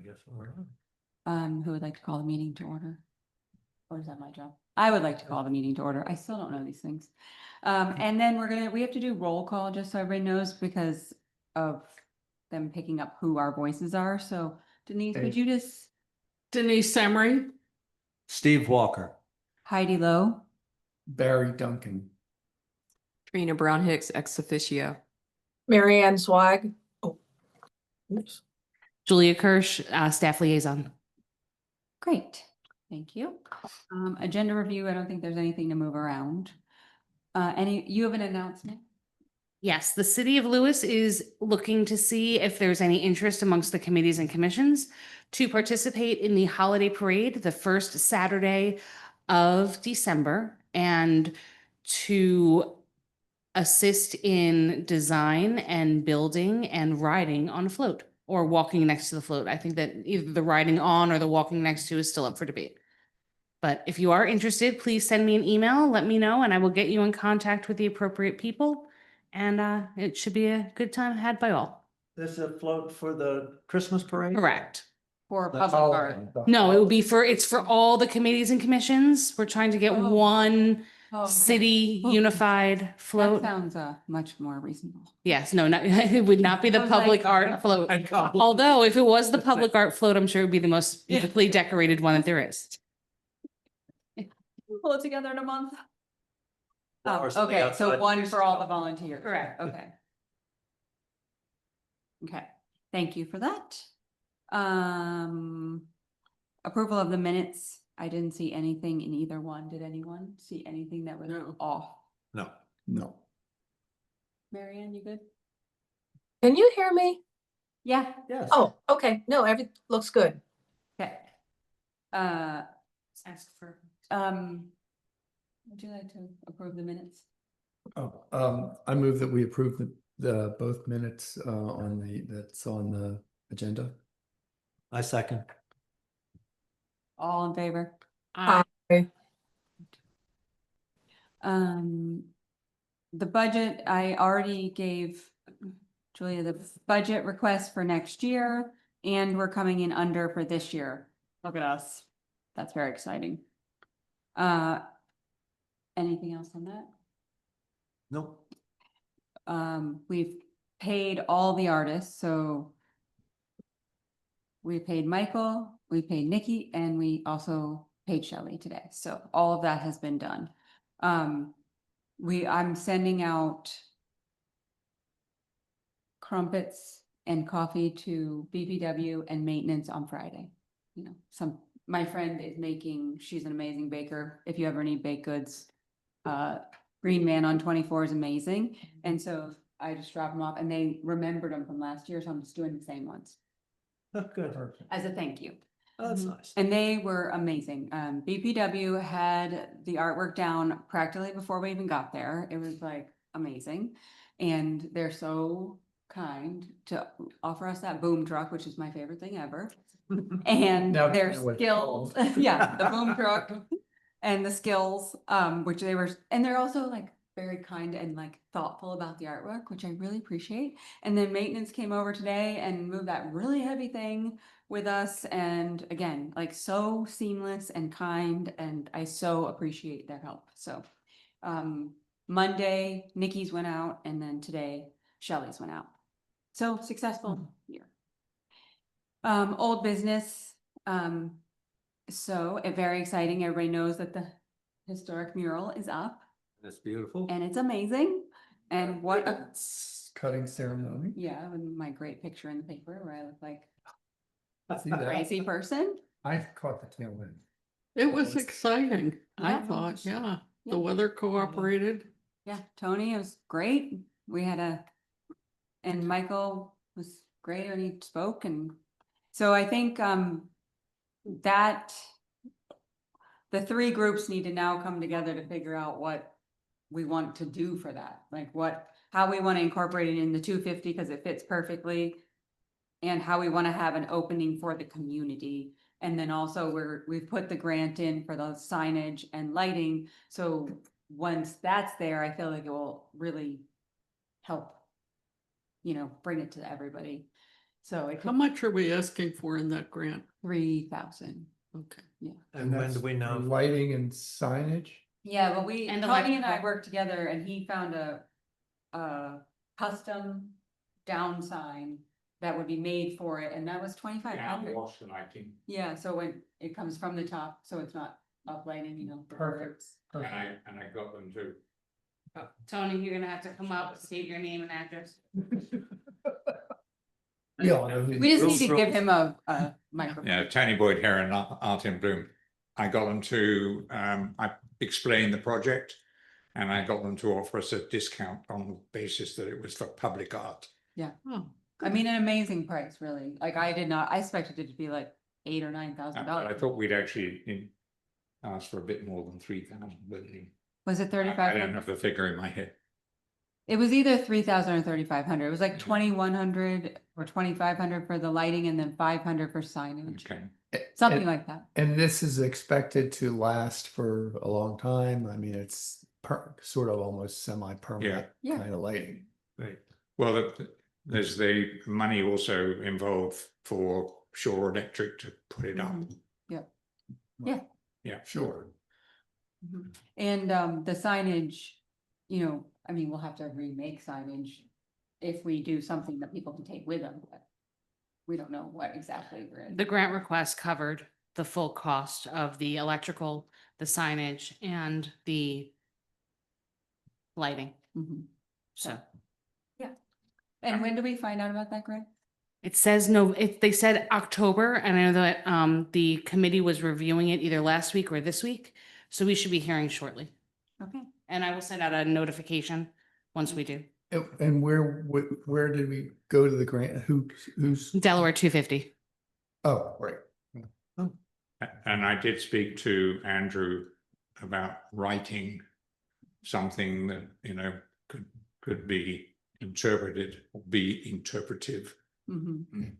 guess. All right. Who would like to call the meeting to order? Or is that my job? I would like to call the meeting to order. I still don't know these things. And then we have to do roll call just so everybody knows because of them picking up who our voices are. So Denise, would you just, Denise Emery, Steve Walker. Heidi Lowe, Barry Duncan. Trina Brown Hicks ex officio. Mary Ann Swag. Oh, oops. Julia Kirsch, staff liaison. great, thank you. Agenda review, I don't think there's anything to move around. You have an announcement? Yes, the city of Lewis is looking to see if there's any interest amongst the committees and commissions to participate in the holiday parade, the first Saturday of December, and to assist in design and building and riding on a float or walking next to the float. I think that either the riding on or the walking next to is still up for debate. But if you are interested, please send me an email, let me know, and I will get you in contact with the appropriate people. And it should be a good time had by all. This is a float for the Christmas parade? Correct. For That's public all. art? No, it would be it's for all the committees and commissions. We're trying to get Oh. one Oh, okay. city Oh. unified That float. sounds much more reasonable. Yes, no, not, it would not be the I was public like- art float. Although if it was the public art float, I'm sure it would be the most beautifully decorated one that there is. Pull it together in a month? Oh, Or something okay, so outside. one for all the volunteers. Correct. Okay. Okay, thank you for that. Approval of the minutes. I didn't see anything in either one. Did anyone see anything that was No. off? No. No. Marianne, you good? Can you hear me? Yeah, Yes. Oh, okay. No, everything looks good. okay. Ask for. Would you like to approve the minutes? I move that we approve the both minutes that's on the agenda. I second. All in favor? Aye. The budget, I already gave Julia the budget request for next year, and we're coming in under for this year. Look at us. That's very exciting. Anything else on that? Nope. We've paid all the artists, so we paid Michael, we paid Nikki, and we also paid Shelley today. So all of that has been done. I'm sending out crumpets and coffee to BPW and maintenance on Friday. You know, my friend is she's an amazing baker. If you ever need baked goods, Green Man on 24 is amazing. And so I just dropped them off and they remembered them from last year. So I'm just doing the same ones Oh, good. as a thank you. Oh, that's nice. And they were amazing. BPW had the artwork down practically before we even got there. It was like amazing. And they're so kind to offer us that boom truck, which is my favorite thing ever. And Now you their know what it's skills, called. yeah, the boom truck and the skills, which and they're also like very kind and like thoughtful about the artwork, which I really appreciate. And then maintenance came over today and moved that really heavy thing with us. And again, like so seamless and kind. And I so appreciate their help. So, Monday, Nikki's went out and then today Shelley's went out. So successful year. Old business. So very exciting. Everybody knows that the historic mural is up That's beautiful. and it's amazing. And what a Cutting ceremony. yeah, with my great picture in the paper where I look like See a that? crazy person. I caught the tail end. It was exciting, I Yeah. thought, yeah. Yeah. The weather cooperated. Yeah, Tony was great. We had and Michael was great and he spoke. And so I think that the three groups need to now come together to figure out what we want to do for that. Like how we want to incorporate it in the 250 because it fits perfectly. And how we want to have an opening for the community. And then also we've put the grant in for the signage and lighting. So once that's there, I feel like it will really help, bring it to everybody. So it How could much are we asking for in that grant? 3,000. Okay. And when that's do we for know? Lighting and signage? Yeah, but we, And Tony and I electrical. worked together and he found a custom down sign that would be made for it, and that was 2,500. lighting. Yeah, so when it comes from the top, so it's not uplighting, you know. the Perfect. birds. And I got them to. Tony, you're gonna have to come up, state your name and address. Yeah, I know who- We just Rules, need to give rules. him a microphone. Yeah, Tony Boyd Heron, Art in Bloom. I got them to, I explained the project and I got them to offer us a discount on the basis that it was for public art. Oh, I mean, an amazing price, really. Like I expected it to be like $8,000 or $9,000. But I thought we'd actually ask for a bit more than 3,000, but Was it I don't 3,500? have the figure in my head. It was either 3,000 or 3,500. It was like 2,100 or 2,500 for the lighting and then 500 for signage, Okay. something And- like that. And this is expected to last for a long time. I mean, it's sort of almost semi-permanent Yeah. kind of lighting. Right. Well, there's the money also involved for Shore Electric to put it up. Mhm. Yeah. Sure. Mhm. And the signage, you know, I mean, we'll have to remake signage if we do something that people can take with them, but we don't know what exactly we're in. The grant request covered the full cost of the electrical, the signage, and the lighting, Mhm. so. And when do we find out about that, Greg? It says no, they said October, and I know that the committee was reviewing it either last week or this week, so we should be hearing shortly. Okay. And I will send out a notification once we do. And where did we go to the grant? Who's? Delaware 250. Oh, right. And I did speak to Andrew about writing something that, could be interpreted or be interpretive. Mhm.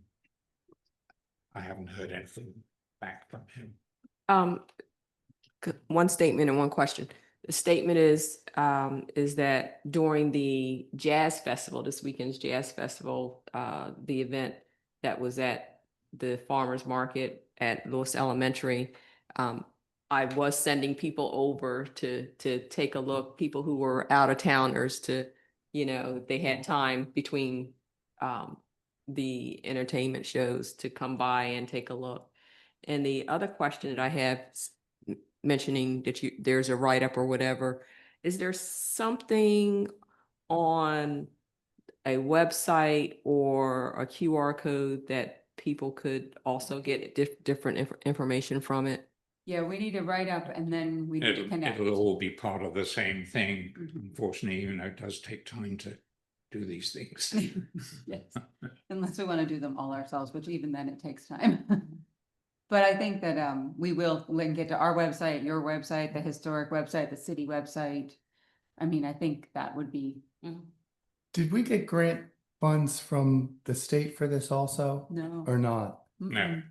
I haven't heard anything back from him. One statement and one question. The statement is that during the jazz festival, this weekend's jazz festival, the event that was at the farmer's market at Lewis Elementary, I was sending people over to take a look, people who were out of towners to, they had time between the entertainment shows to come by and take a look. And the other question that I have, mentioning that there's a write-up or whatever, is there something on a website or a QR code that people could also get different information from it? Yeah, we need to write up and then we need to connect. It'll all be part of the same thing. Mhm. Unfortunately, it does take time to do these things. Yes, unless we want to do them all ourselves, which even then it takes time. But I think that we will link it to our website, your website, the historic website, the city website. I mean, I think that would be, Did we get grant funds from the state for this also no. or not? Mm-mm.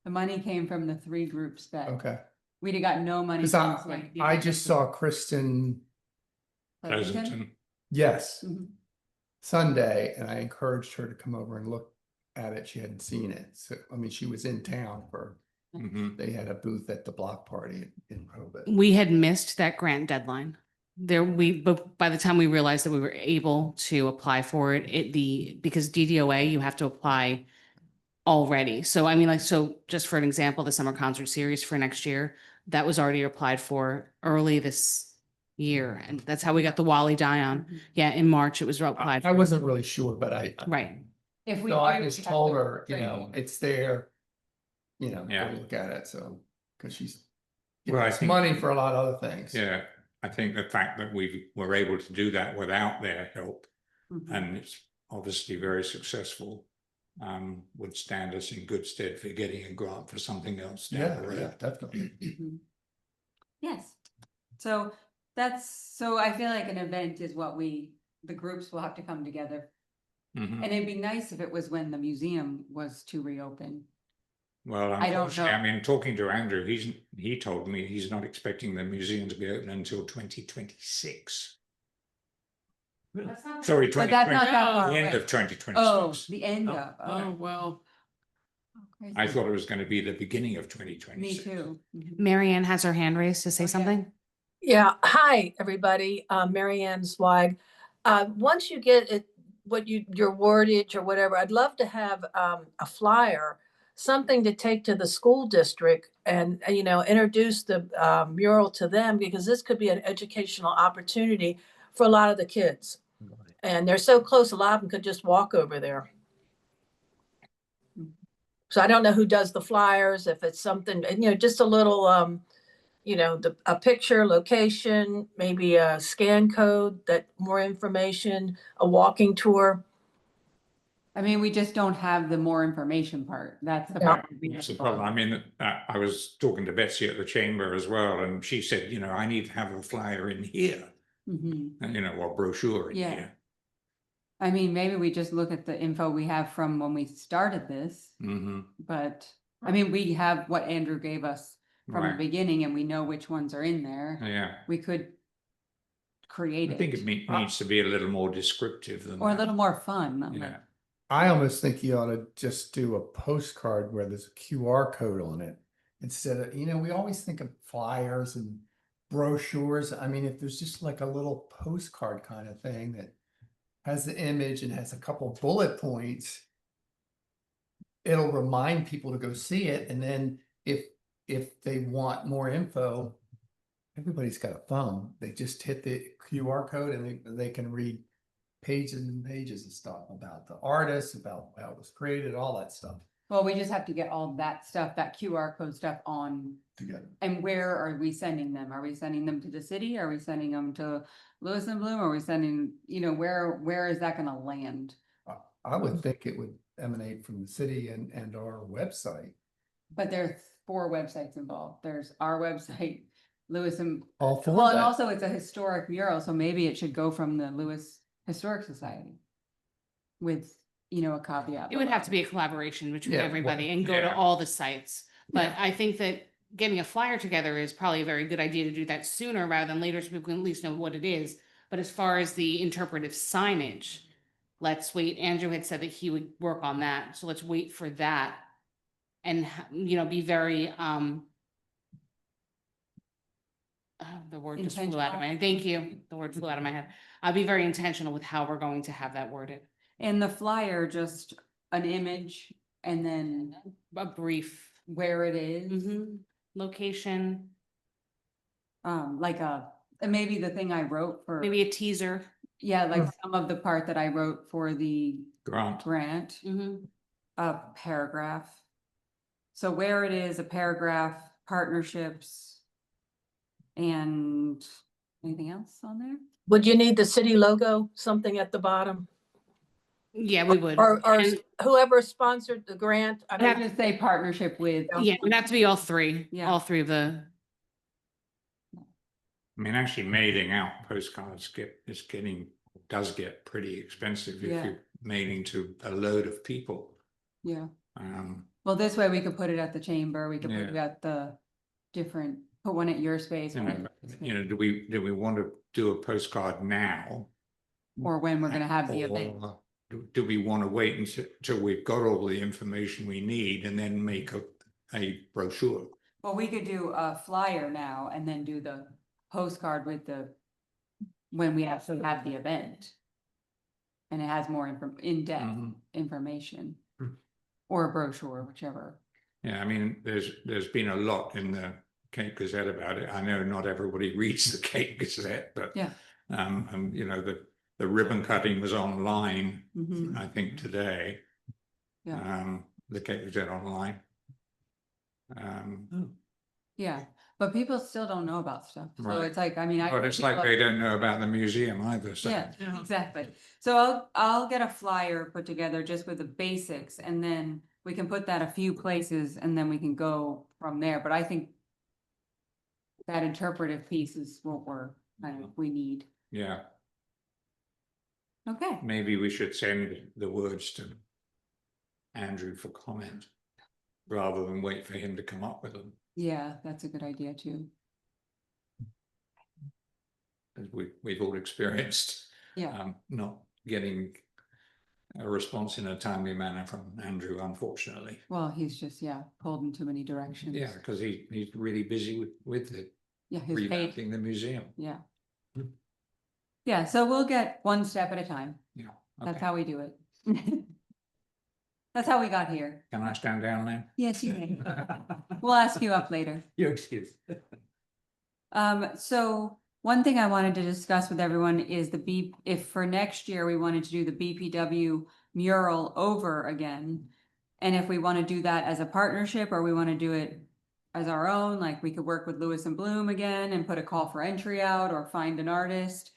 The money came from the 3 groups that Okay. we'd have got no money. Because from the state. I just saw Kristen, Pleasanton? Pleasanton. yes, Mhm. Sunday, and I encouraged her to come over and look at it. She hadn't seen it. So, I mean, she was in town Mhm. they had a booth at the block party in Rehoboth. We had missed that grant deadline. But by the time we realized that we were able to apply for it, because DDOA, you have to apply already. So I mean, so just for an example, the summer concert series for next year, that was already applied for early this year. And that's how we got the Wally Dion. Mhm. Yeah, in March, it was applied. I wasn't really sure, but Right. If we So I do, just we have told to her, train. it's there, go Yeah. look at it. So, because she's Well, I it's think- money for a lot of other things. Yeah, I think the fact that we were able to do that without their help, Mhm. and it's obviously very successful, would stand us in good stead for getting a grant for something else down Yeah, the road. yeah, definitely. Mhm. Yes, so so I feel like an event is what the groups will have to come together. Mhm. And it'd be nice if it was when the museum was to reopen. Well, I don't unfortunately, know. I mean, talking to Andrew, he told me he's not expecting the museum to be open until 2026. Sorry, But that's not that far the end away. of twenty Oh, twenty-six. the end Oh, of. Oh, well, okay. I thought it was going to be the beginning of twenty Me twenty-six. too. Mhm. Marianne has her hand raised to say yeah. something. Yeah, hi, everybody. Mary Ann Zweig. Once you get it, your wordage or whatever, I'd love to have a flyer, something to take to the school district and, introduce the mural to them, because this could be an educational opportunity for a lot of the kids. And they're so close, a lot of them could just walk over there. So I don't know who does the flyers, if it's something, just a little, a picture, location, maybe a scan code, that more information, a walking tour. I mean, we just don't have the more information part. That's the Yeah. part. we That's have the to problem. I mean, I was talking to Betsy at the chamber as well, and she said, I need to have a flyer in here, Mhm. and or brochure in Yeah. here. I mean, maybe we just look at the info we have from when we started this, Hmm. but I mean, we have what Andrew gave us from the Right. beginning and we know which ones are in there. Yeah. We could create I think it it needs to be a little more descriptive than or a that. little more fun. Not like- Yeah. I almost think you ought to just do a postcard where there's a QR code on it instead of, we always think of flyers and brochures. I mean, if there's just like a little postcard kind of thing that has the image and has a couple bullet points, it'll remind people to go see it. And then if they want more info, everybody's got a phone. They just hit the QR code and they can read pages and pages of stuff about the artist, about how it was created, all that stuff Well, we just have to get all that stuff, that QR code stuff on. together. And where are we sending them? Are we sending them to the city? Are we sending them to Lewis and Bloom? Are we sending, where is that gonna land? I would think it would emanate from the city and our website. But there's 4 websites involved. There's our website, Lewis and, All for well, and that. also it's a historic mural, so maybe it should go from the Lewis Historic Society. With, a caveat. It would have to be a collaboration between Yeah, everybody and go yeah. to all the sites. But Yeah. I think that getting a flyer together is probably a very good idea to do that sooner rather than later, so people can at least know what it is. But as far as the interpretive signage, let's wait. Andrew had said that he would work on that, so let's wait for that. And, be very, the word just flew out of my head. Thank you. The word flew out of my head. I'll be very intentional with how we're going to have that worded. And the flyer, just an image and then A brief where it is. location, Like and maybe the thing I wrote for. maybe a teaser. Yeah, like some of the part that I wrote for the Grant. grant, Mhm. a paragraph. So where it is, a paragraph, partnerships. And anything else on there? Would you need the city logo, something at the bottom? Yeah, we would. Or And whoever sponsored the grant? I I have mean, to say partnership with. yeah, it would have to be all three, Yeah. all three of the, I mean, actually mailing out postcards does get pretty expensive if Yeah. you're mailing to a load of people. Yeah, Um, well, this way we could put it at the chamber, we could put Yeah. it at the different, put one at your space. you one at know, my space, do we want to do a postcard now? Or when we're gonna have the event. Or do we want to wait until we've got all the information we need and then make a brochure? Well, we could do a flyer now and then do the postcard with when we actually have the event. And it has more in-depth Mhm. information. Hmm. Or a brochure, whichever. Yeah, I mean, there's been a lot in the Cape Gazette about it. I know not everybody reads the Cape Gazette, but Yeah. and the ribbon cutting was online, Mhm. I think today. Yeah. The Cape Gazette online. Yeah, but people still don't know about stuff, so Right. it's like, I mean, But it's like they don't know about the museum either, so. Yeah, Yeah. exactly. So I'll get a flyer put together just with the basics and then we can put that a few places and then we can go from there, but I think that interpretive piece is what we need. Yeah, Okay, maybe we should send the words to Andrew for comment rather than wait for him to come up with them. yeah, that's a good idea too. As we've all experienced Yeah, not getting a response in a timely manner from Andrew, unfortunately. well, he's just, yeah, pulled in too many directions. Yeah, because he's really busy with the Yeah, his paid, revamping the museum. yeah. Hmm. Yeah, so we'll get one step at a time. Yeah. That's Okay. how we do it. That's how we got here. Can I stand down now? Yes, you may. We'll ask you up later. Your excuse. So one thing I wanted to discuss with everyone is if for next year we wanted to do the BPW mural over again. And if we want to do that as a partnership or we want to do it as our own, like we could work with Lewis and Bloom again and put a call for entry out or find an artist.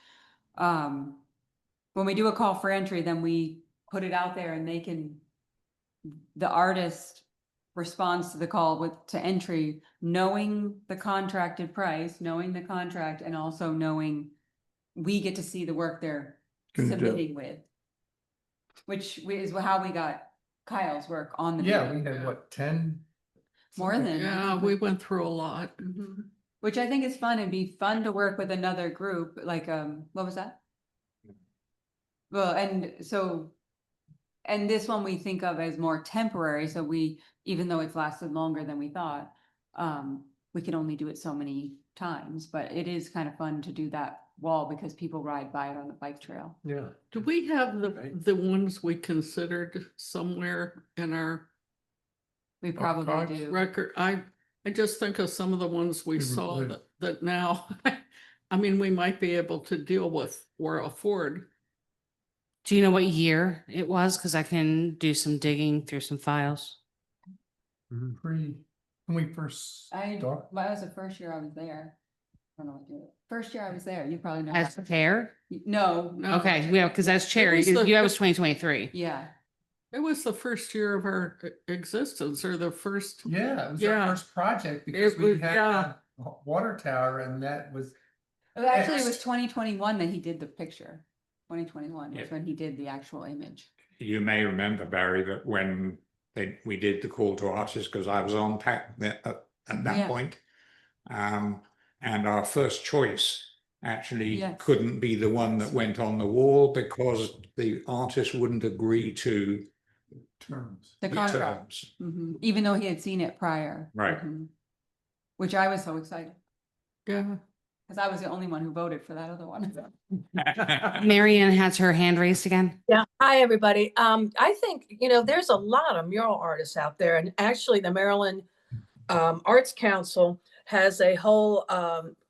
When we do a call for entry, then we put it out there and the artist responds to the call to entry, knowing the contracted price, knowing the contract, and also knowing we get to see the work they're Gonna do. submitting with. Which is how we got Kyle's work on the. Yeah, video. we had what, 10? More than. Yeah, we went through a lot. Mhm. Which I think is fun. It'd be fun to work with another group, like, what was that? Well, and this one we think of as more temporary, so even though it's lasted longer than we thought, we can only do it so many times, but it is kind of fun to do that wall because people ride by it on the bike trail. Yeah. Do we have Right. the ones we considered somewhere in our We probably Archives? do. record? I just think of some of the ones we We were saw good. that now, I mean, we might be able to deal with or afford. Do you know what year it was? Because I can do some digging through some files. When we first started. That was the first year I was there. I don't know what year. First year I was there, you probably know. As that. chair? No, No. Okay, yeah, because as chair, was you the- that was 2023. yeah, It was the first year of our existence or the first, Yeah, it was Yeah. our first project because It we was- had yeah. a water tower and that was, actually it was Next. 2021 that he did the picture. 2021 was Yeah. when he did the actual image. You may remember, Barry, that when we did the call to artists, because I was on PAC at that Yeah. point, and our first choice actually Yes. couldn't be the one that went on the wall because the artist wouldn't agree to terms. The the contract, terms. even though he had seen it prior. Right. Which I was so excited, yeah. because I was the only one who voted for that other one. Marianne has her hand raised again. Yeah, hi, everybody. I think, there's a lot of mural artists out there, and actually the Maryland Arts Council has a whole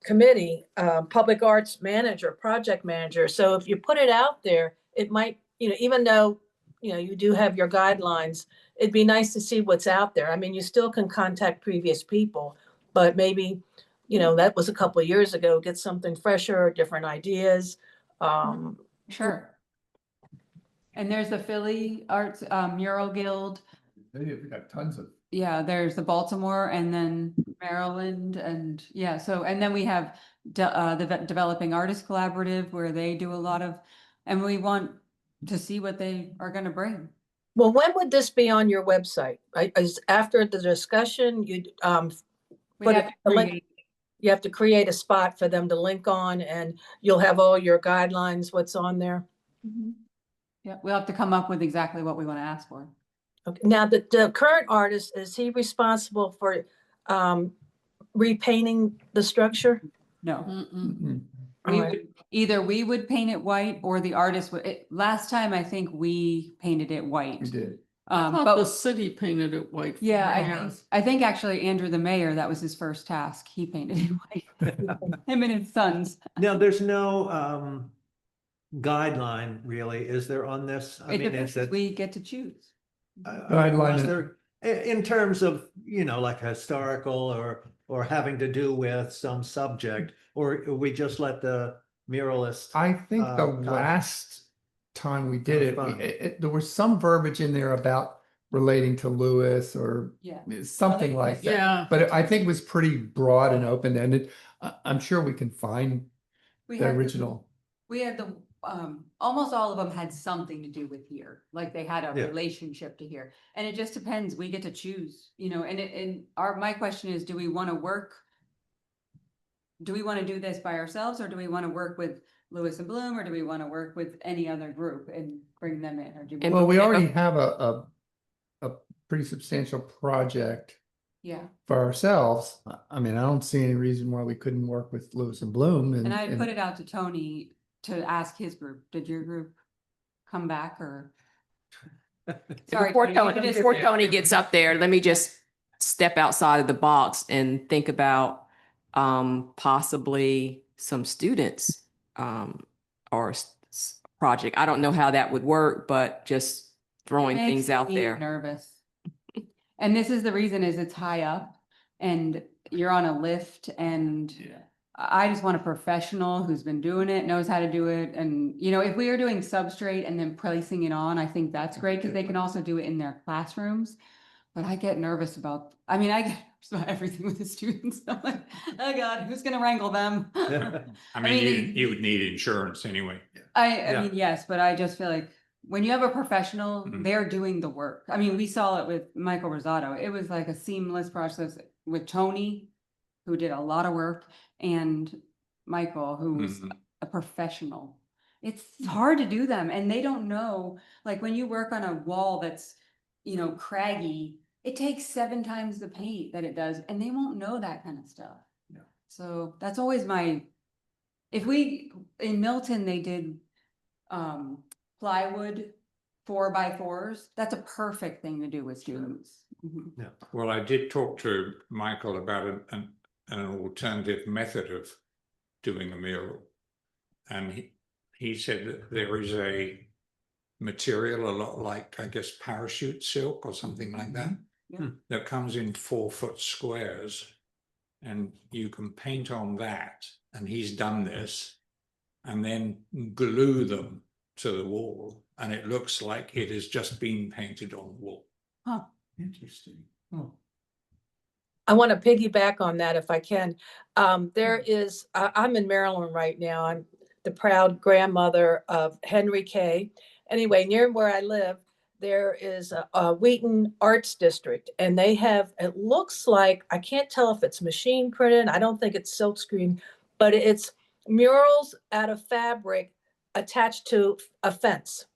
committee, public arts manager, project manager. So if you put it out there, it might, even though, you do have your guidelines, it'd be nice to see what's out there. I mean, you still can contact previous people, but maybe, that was a couple of years ago, get something fresher, different ideas. Sure. And there's the Philly Arts Mural Guild. We got tons of. Yeah, there's the Baltimore and then Maryland and and then we have the Developing Artist Collaborative where they do a lot of, and we want to see what they are going to bring. Well, when would this be on your website? Is after the discussion, We But have if to the link- create- you have to create a spot for them to link on and you'll have all your guidelines, what's on there? Mhm. Yeah, we'll have to come up with exactly what we want to ask for. Okay. Now, the current artist, is he responsible for repainting the structure? No. Mm-mm. Either we would paint it white or the artist would, last time I think we painted it white. We did. I thought the But city painted it white. for yeah, us. I think actually Andrew, the mayor, that was his first task. He painted it white. Him and his sons. Now, there's no guideline really, is there on this? I It mean, depends. is it? We get to choose. Guideline Was is- there, in terms of, like historical or having to do with some subject, or we just let the muralist? I think the God. last time we did Oh, it, fun. there was some verbiage in there about relating to Lewis or Yeah. something like that. Yeah. But I think it was pretty broad and open-ended. I'm sure we can find We the had original. We had almost all of them had something to do with here, like they had a Yeah. relationship to here. And it just depends, we get to choose, and my question is, do we want to do this by ourselves or do we want to work with Lewis and Bloom, or do we want to work with any other group and bring them in, or do we? And- Well, we Yeah. already have a pretty substantial project Yeah, for ourselves. I mean, I don't see any reason why we couldn't work with Lewis and Bloom and I put it out to Tony to ask his group, did your group come back or? Sorry, Before Tony, you Tony, just- before Tony gets up there, let me just step outside of the box and think about possibly some students or project. I don't know how that would work, but just throwing Makes things out me there. Nervous. And this is the reason is it's high up and you're on a lift and I just want a professional who's been doing it, knows how to do it. And, you know, if we are doing substrate and then placing it on, I think that's great because they can also do it in their classrooms. But I get nervous about, I get nervous about everything with the students. I'm like, oh God, who's gonna wrangle them? I mean, mean, you would need insurance anyway. I Yeah. mean, yes, but I just feel like when you have a professional, Mhm. they're doing the work. I mean, we saw it with Michael Rosato. It was like a seamless process with Tony, who did a lot of work, and Michael, who's Mhm. a professional. It's hard to do them and they don't know, like when you work on a wall that's, you know, craggy, it takes 7 times the paint that it does and they won't know that kind of stuff. Yeah. So that's always my, if we, in Milton, they did plywood 4x4s. That's a perfect thing to do with students. Mhm. Well, I did talk to Michael about an alternative method of doing a mural. And he said that there is a material a lot like, I guess, parachute silk or something like that. Yeah. That comes in 4-foot squares. And you can paint on that, and he's done this, and then glue them to the wall, and it looks like it has just been painted on the wall. Huh. Interesting. I want to piggyback on that if I can. There is, I'm in Maryland right now. I'm the proud grandmother of Henry Kay. Anyway, near where I live, there is a Wheaton Arts District, and they have, it looks like, I can't tell if it's machine printed. I don't think it's silkscreen, but it's murals out of fabric attached to a fence.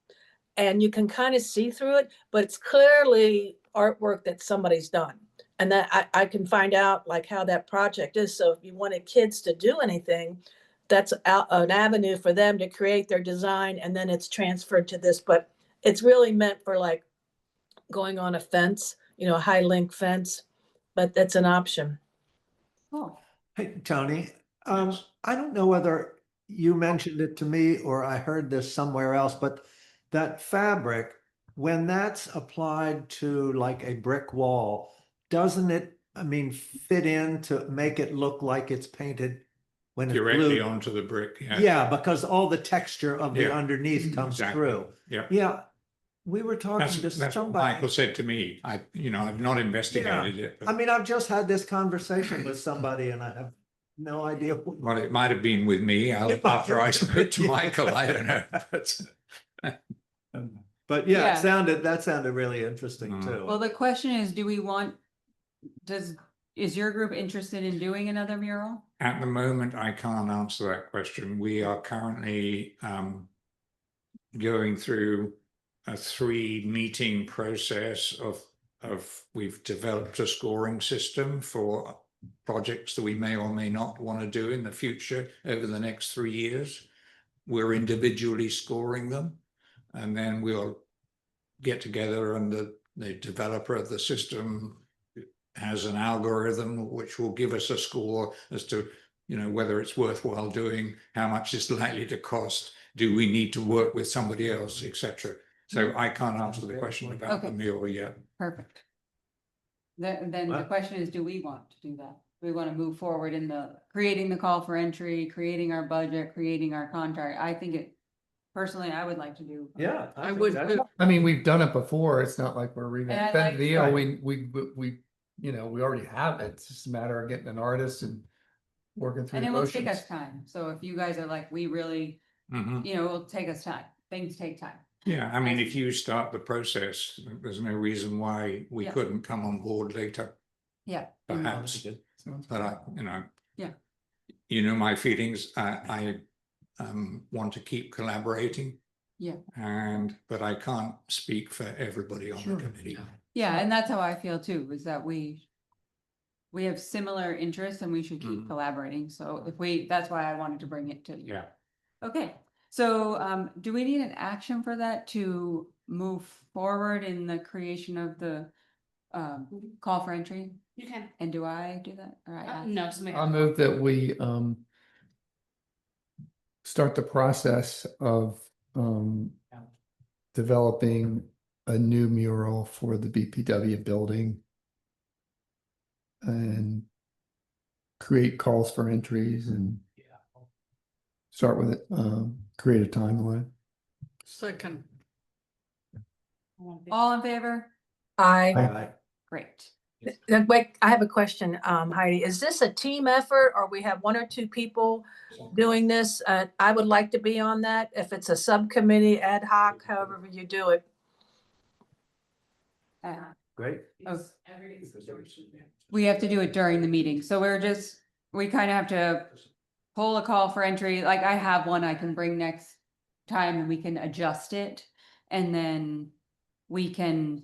And you can kind of see through it, but it's clearly artwork that somebody's done. And that I can find out like how that project is. So if you wanted kids to do anything, that's an avenue for them to create their design, and then it's transferred to this. But it's really meant for like going on a fence, you know, a high link fence, but that's an option. Cool. Hey, Tony, I don't know whether you mentioned it to me or I heard this somewhere else, but that fabric, when that's applied to like a brick wall, doesn't it, fit in to make it look like it's painted when it's Directly glued? onto the brick, yeah. Yeah, because all the texture of the Yeah. underneath comes Exactly. through. Yeah. Yeah, we were talking That's to what somebody. Michael said to me. I've not investigated it, but I've just had this conversation with somebody and I have no idea. well, it might have been with me after I spoke to Michael. I don't know. But yeah, Yeah. that sounded really interesting Mm. too. Well, the question is, is your group interested in doing another mural? At the moment, I can't answer that question. We are currently going through a 3-meeting process of we've developed a scoring system for projects that we may or may not want to do in the future over the next 3 years. We're individually scoring them, and then we'll get together, and the developer of the system has an algorithm which will give us a score as to, whether it's worthwhile doing, how much it's likely to cost, do we need to work with somebody else, etc. So I can't answer the question about the Okay. mural yet. Perfect. Then the What? question is, do we want to do that? Do we want to move forward in creating the call for entry, creating our budget, creating our contract? I think personally, I would like to do. Yeah. I think would that's- too. I mean, we've done it before. It's not like we're And I reinventing like- the wheel. Right. We we already have it. It's just a matter of getting an artist and working through And the it will take us motions. time. So if you guys are like, we really, Mhm. it will take us time. Things take time. Yeah, I mean, if you start the process, there's no reason why we Yeah. couldn't come on board later, Yeah. perhaps. Sounds But good. I. Yeah. You know my feelings. I want to keep collaborating. Yeah. But I can't speak for everybody on the committee. Yeah, and that's how I feel too, is that we have similar interests and we should keep Mhm. collaborating. So that's why I wanted to bring it to you. Yeah. Okay, so do we need an action for that to move forward in the creation of the call for entry? You can. And do I do that? Or I ask? No, somebody. I'll move that we start the process of developing a new mural for the BPW building and create calls for entries and start with it, create a timeline. Second, All in favor? I, Great. wait, I have a question, Heidi. Is this a team effort or we have one or two people doing this? I would like to be on that. If it's a subcommittee, ad hoc, however you do it. Great. Oh, we have to do it during the meeting. So we kind of have to pull a call for entry. Like I have one I can bring next time and we can adjust it. And then we can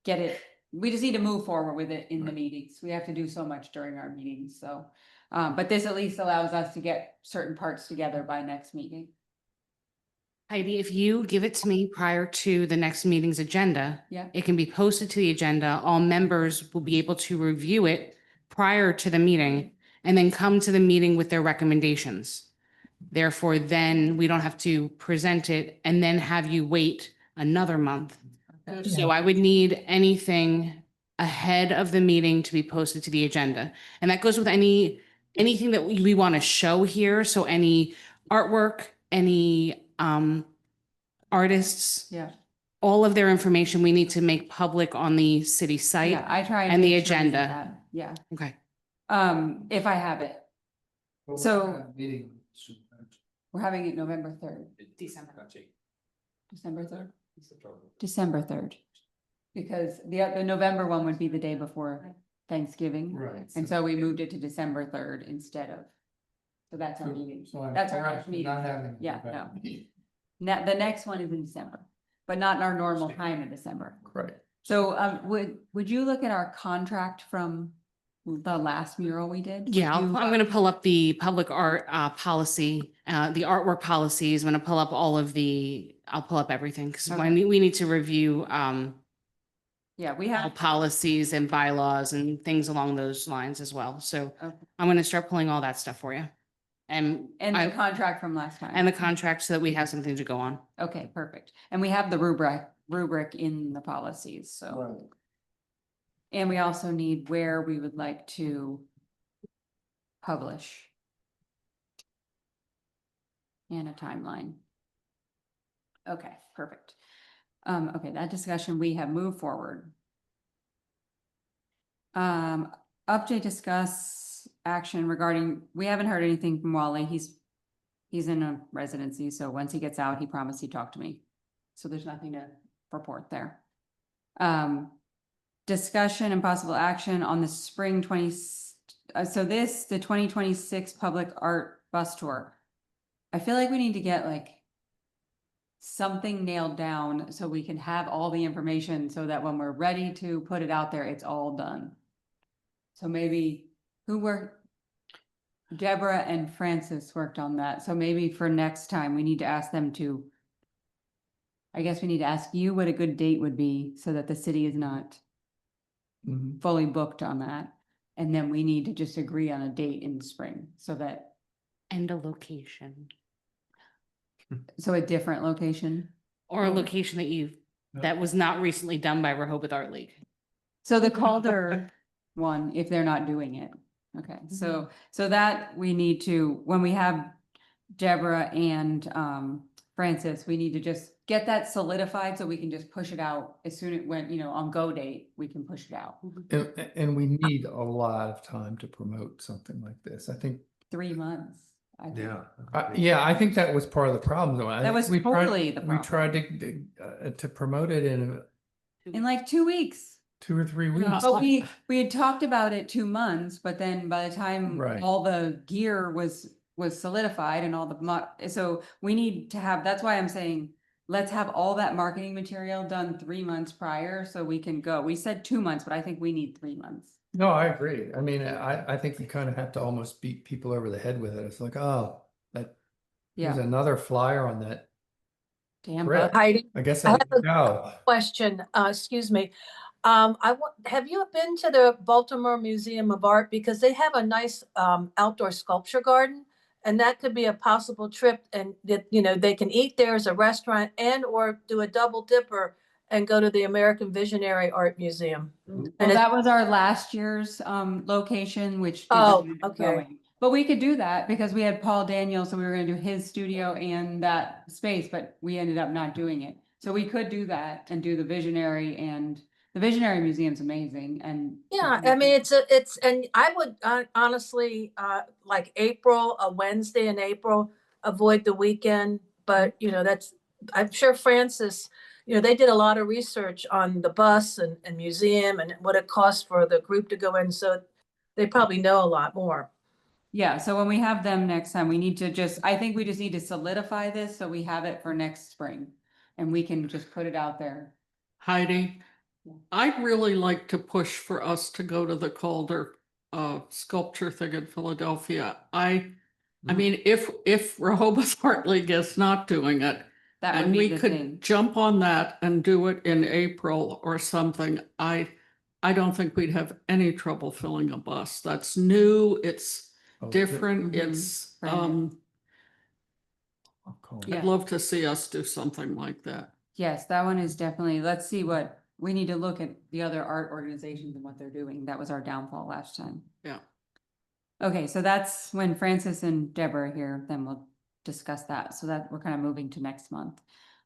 get it. We just need to move forward with it in the meetings. We have to do so much during our meetings. So, but this at least allows us to get certain parts together by next meeting. Heidi, if you give it to me prior to the next meeting's agenda, Yeah. it can be posted to the agenda. All members will be able to review it prior to the meeting and then come to the meeting with their recommendations. Therefore, then we don't have to present it and then have you wait another month. Okay. So I would need anything ahead of the meeting to be posted to the agenda. And that goes with anything that we want to show here. So any artwork, any artists, Yeah. all of their information we need to make public on the city site. Yeah, I try and the make sure we do agenda. that. Yeah. Okay. If I have it. So- We're having it November 3rd, December 3rd, December 3rd. Because the November one would be the day before Thanksgiving. Right. And so we moved it to December 3rd instead of. So that's our meeting. That's our next meeting. Yeah, no. Now, the next one is in December, but not in our normal time in December. Right. So would you look at our contract from the last mural we did? Yeah, Would you- I'm going to pull up the public art policy, the artwork policies. I'm going to pull up I'll pull up everything because Okay. we need to review Yeah, we all have, policies and bylaws and things along those lines as well. So Okay. I'm going to start pulling all that stuff for you. And and the contract from last time. and the contract so that we have something to go on. Okay, perfect. And we have the rubric in the policies, so. And we also need where we would like to publish. And a timeline. Okay, perfect. Okay, that discussion, we have moved forward. Update, discuss action regarding, we haven't heard anything from Wally. He's in a residency, so once he gets out, he promised he'd talk to me. So there's nothing to report there. Discussion and possible action on the spring the 2026 public art bus tour. I feel like we need to get like something nailed down so we can have all the information so that when we're ready to put it out there, it's all done. So maybe Deborah and Francis worked on that. So maybe for next time, we need to ask them to, I guess we need to ask you what a good date would be so that the city is not Mhm. fully booked on that. And then we need to just agree on a date in the spring so that, And a location. so a different location. Or a location that was not recently done by Rehoboth Art League. So the Calder one, if they're not doing it. Okay, so that we need to, when we have Deborah and Francis, we need to just get that solidified so we can just push it out as soon as on go date, we can push it out. And we need a lot of time to promote something like this. I think 3 months. I think. yeah, I think that was part of the problem though. That was totally the We problem. tried to promote it in In like 2 weeks. 2 or 3 weeks. But we had talked about it 2 months, but then by the time Right. all the gear was was solidified and all so we need to have, that's why I'm saying, let's have all that marketing material done 3 months prior so we can go. We said 2 months, but I think we need 3 months. No, I agree. I mean, I think you kind of have to almost beat people over the head with it. It's like, oh, there's Yeah. another flyer on that. Damn. Correct. Heidi, I guess I I have didn't know. question, excuse me. Have you been to the Baltimore Museum of Art? Because they have a nice outdoor sculpture garden. And that could be a possible trip, and that, you know, they can eat there as a restaurant and or do a double dipper and go to the American Visionary Art Museum. Well, And it's- that was our last year's location, which. Oh, didn't end up okay. going. But we could do that because we had Paul Daniel, so we were gonna do his studio and that space, but we ended up not doing it. So we could do that and do the Visionary, and the Visionary Museum's amazing and. Yeah, I mean, and I would honestly, like April, a Wednesday in April, avoid the weekend. But, you know, I'm sure Francis, you know, they did a lot of research on the bus and museum and what it costs for the group to go in. So they probably know a lot more. Yeah, so when we have them next time, we need to I think we just need to solidify this so we have it for next spring. And we can just put it out there. Heidi, I'd really like to push for us to go to the Calder sculpture thing in Philadelphia. I mean, if Rehoboth Art League is not doing it, That would and be we the could thing. jump on that and do it in April or something, I don't think we'd have any trouble filling a bus. That's new, it's Oh, different, Mhm. it's, Brand I'll call it. Yeah. I'd love to see us do something like that. Yes, that one is definitely, let's see we need to look at the other art organizations and what they're doing. That was our downfall last time. Yeah. Okay, so that's when Francis and Deborah are here, then we'll discuss that. So that we're kind of moving to next month.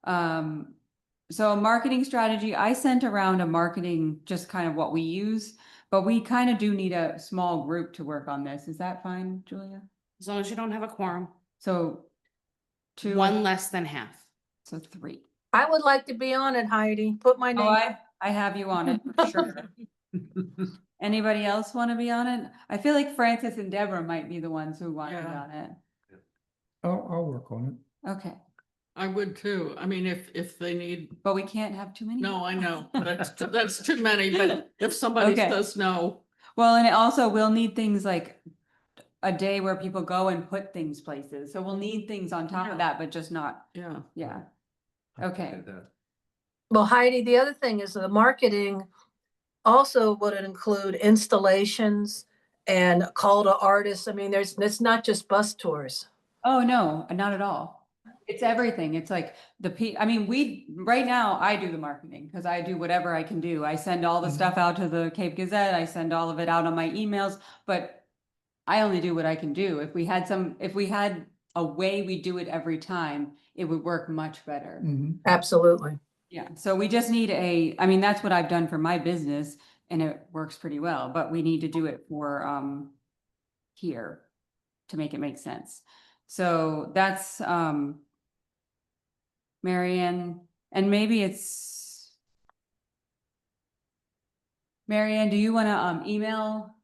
So a marketing strategy, I sent around a marketing, just kind of what we use, but we kind of do need a small group to work on this. Is that fine, Julia? As long as you don't have a quorum, So two. one less than half. So 3. I would like to be on it, Heidi. Put my Oh, name. I have you on it, for sure. Anybody else want to be on it? I feel like Francis and Deborah might be the ones who want to be Yeah. on it. I'll work on it. Okay, I would too. I mean, if they need, but we can't have too many. no, I know, that's too many, but if somebody Okay. says no, Well, and it also we'll need things like a day where people go and put things places. So we'll need things on top of that, but just not, yeah. yeah. Okay. Well, Heidi, the other thing is the marketing also would include installations and a call to artists. I mean, it's not just bus tours. Oh, no, not at all. It's everything. It's like I mean, right now I do the marketing because I do whatever I can do. I send all the stuff out to the Cape Gazette. I send all of it out on my emails, but I only do what I can do. If we had a way we do it every time, it would work much better. Absolutely. Yeah, so we just need I mean, that's what I've done for my business and it works pretty well, but we need to do it for here to make it make sense. So that's Marianne, and maybe it's Marianne, do you want to email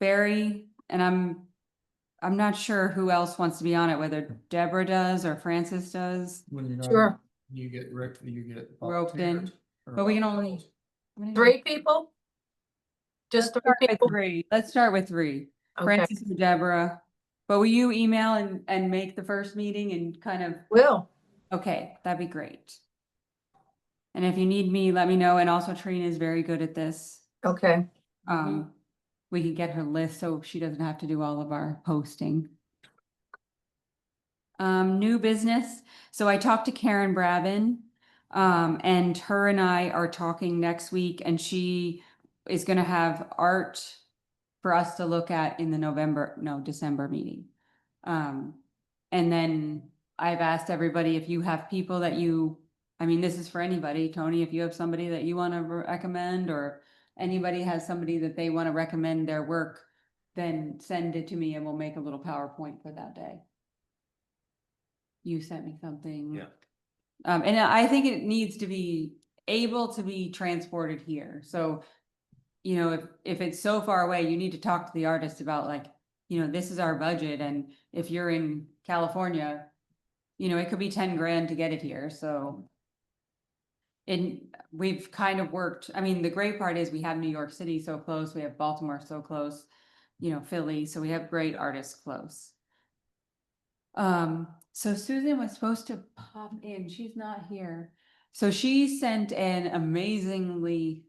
Barry? And I'm not sure who else wants to be on it, whether Deborah does or Francis does. When you're not, Sure. you get Roped in, but we can only. 3 people? Just 3 Start with people? 3. Let's start with 3. Okay, Francis and Deborah. But will you email and make the first meeting and kind of, will. okay, that'd be great. And if you need me, let me know. And also Trina is very good at this. Okay. We can get her list so she doesn't have to do all of our posting. New business. So I talked to Karen Bravin, and her and I are talking next week, and she is gonna have art for us to look at in the December meeting. And then I've asked everybody if you have people that I mean, this is for anybody, Tony, if you have somebody that you want to recommend, or anybody has somebody that they want to recommend their work, then send it to me and we'll make a little PowerPoint for that day. You sent me something. Yeah. And I think it needs to be able to be transported here. So, you know, if it's so far away, you need to talk to the artist about like, this is our budget, and if you're in California, it could be 10 grand to get it here, so. And we've kind of worked, I mean, the great part is we have New York City so close, we have Baltimore so close, Philly, so we have great artists close. So Susan was supposed to pop in, she's not here. So she sent an amazingly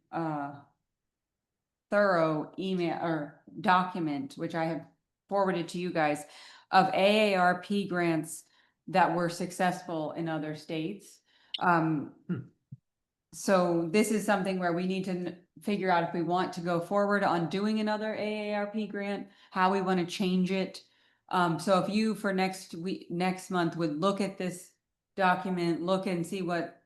thorough email or document, which I have forwarded to you guys, of AARP grants that were successful in other states. So this is something where we need to figure out if we want to go forward on doing another AARP grant, how we want to change it. So if you for next month would look at this document, look and see what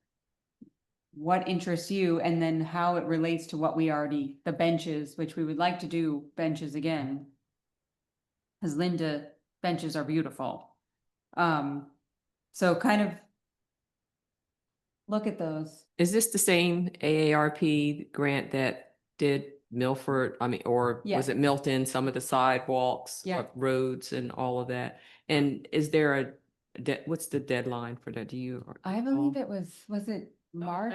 interests you, and then how it relates to what we already, the benches, which we would like to do benches again. Because Linda, benches are beautiful. So kind of look at those. Is this the same AARP grant that did Milford, or Yeah. was it Milton, some of the sidewalks, Yeah. roads and all of that? And is there what's the deadline for that? Do you? I believe it was it March?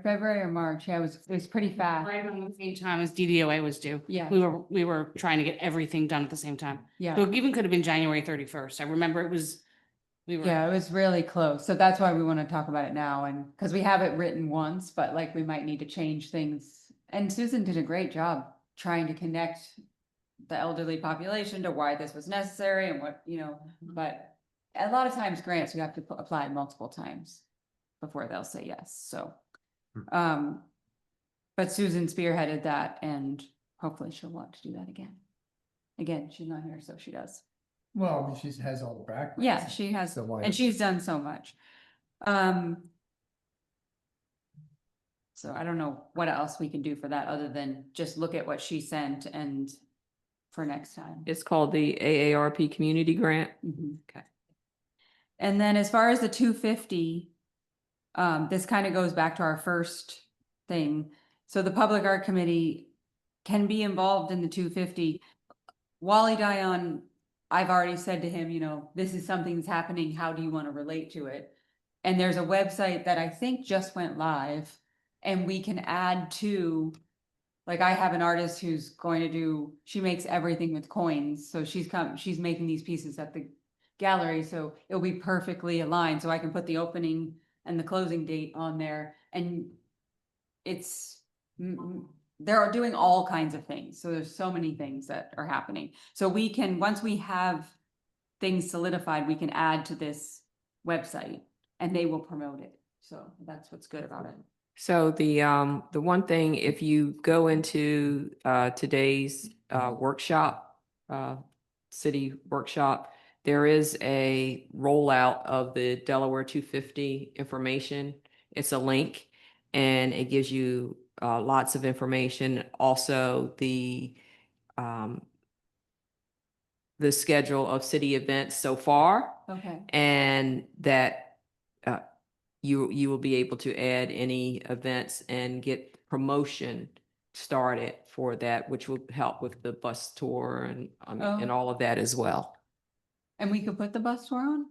February or March? Yeah, it was pretty fast. Right around the same time as DDOA was due. Yeah. We were trying to get everything done at the same time. Yeah. So it even could have been January 31st. I remember we were. Yeah, it was really close. So that's why we want to talk about it now, and because we have it written once, but like we might need to change things. And Susan did a great job trying to connect the elderly population to why this was necessary and what, but a lot of times grants, you have to apply multiple times before they'll say yes. So, but Susan spearheaded that, and hopefully she'll want to do that again. Again, she's not here, so she does. Well, I mean, she has all the background. Yeah, she has, So why- and she's done so much. So I don't know what else we can do for that other than just look at what she sent and for next time. It's called the AARP Community Grant. Mhm. Okay. And then as far as the 250, this kind of goes back to our first thing. So the Public Art Committee can be involved in the 250. Wally Dion, I've already said to him, this is something that's happening. How do you want to relate to it? And there's a website that I think just went live, and we can add to, like, I have an artist who's going to do, she makes everything with coins. So she's making these pieces at the gallery. So it'll be perfectly aligned. So I can put the opening and the closing date on there, and they're doing all kinds of things. So there's so many things that are happening. So we can, once we have things solidified, we can add to this website and they will promote it. So that's what's good about it. So the one thing, if you go into today's workshop, city workshop, there is a rollout of the Delaware 250 information. It's a link, and it gives you lots of information. Also, the schedule of city events so far, Okay. and that you will be able to add any events and get promotion started for that, which will help with the bus tour and and all of that as well. And we could put the bus tour on?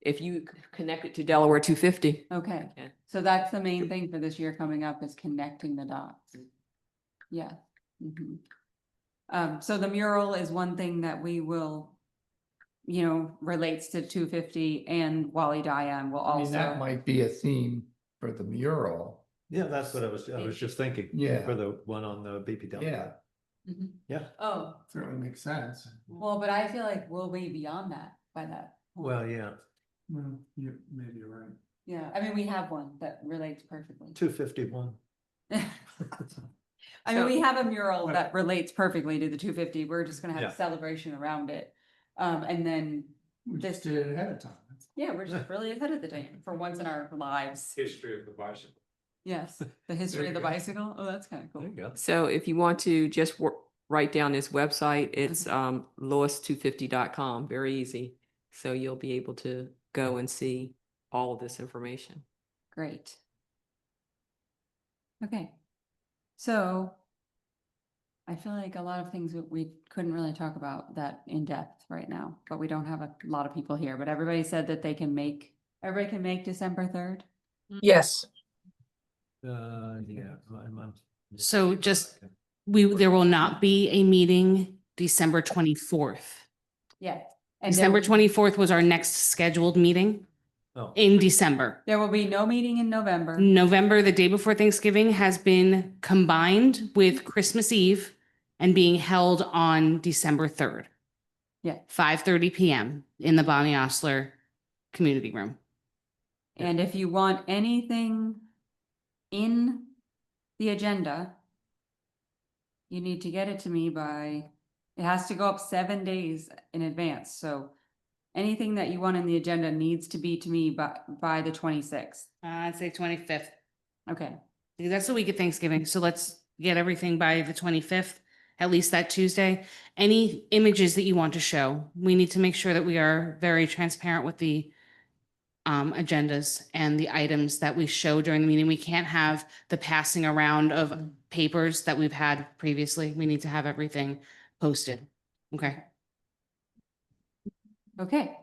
If you connect it to Delaware 250. Okay. Okay. So that's the main thing for this year coming up, is connecting the dots. Yeah. So the mural is one thing that we will, relates to 250, and Wally Diane will I mean, that also. might be a theme for the mural. Yeah, that's what I was just thinking. Yeah. For the one on the BPW. Yeah, Mhm. Yeah. Oh, certainly makes sense. well, but I feel like we'll be beyond that by that point. Well, yeah, Well, maybe you're right. Yeah, I mean, we have one that relates perfectly. 251. I mean, we So- have a mural that relates perfectly to the 250. We're just gonna have Yeah. a celebration around it. And then, We This- just did it ahead of time. yeah, we're just really ahead of the game for once in our lives. History of the bicycle. Yes, the history of the bicycle. Oh, that's kind of There you cool. go. So if you want to just write down this website, it's Lewis250.com, very easy. So you'll be able to go and see all of this information. Great. Okay. So, I feel like a lot of things that we couldn't really talk about that in depth right now, but we don't have a lot of people here, but everybody said that everybody can make December 3rd. Yes. Yeah. So just, there will not be a meeting December 24th. Yeah. And December 24th was our next scheduled meeting Oh. in December. there will be no meeting in November. November, the day before Thanksgiving, has been combined with Christmas Eve and being held on December 3rd. Yeah. 5:30 PM in the Bonnie Osler Community Room. And if you want anything in the agenda, you need to get it to me it has to go up 7 days in advance. So anything that you want in the agenda needs to be to me by the 26th. I'd say 25th. Okay. Because that's the week of Thanksgiving. So let's get everything by the 25th, at least that Tuesday. Any images that you want to show, we need to make sure that we are very transparent with the agendas and the items that we show during the meeting. We can't have the passing around of papers that we've had previously. We need to have everything posted. Okay. Okay.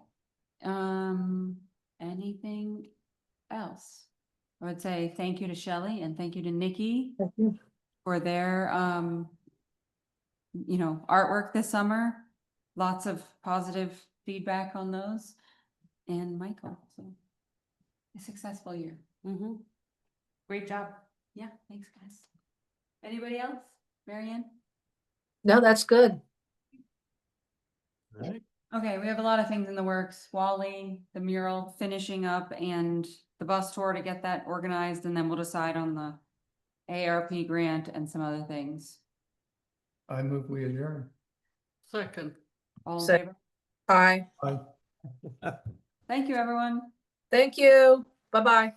Anything else? I would say thank you to Shelley and thank you to Nikki for their, artwork this summer. Lots of positive feedback on those. And Michael, so a successful year. Mhm. Great job. Yeah, thanks, guys. Anybody else? Marianne? No, that's good. Okay, we have a lot of things in the works. Wally, the mural finishing up and the bus tour to get that organized, and then we'll decide on the ARP grant and some other things. I move we adjourn. Second. All in Sec- favor? Aye. Thank you, everyone. Thank you. Bye-bye.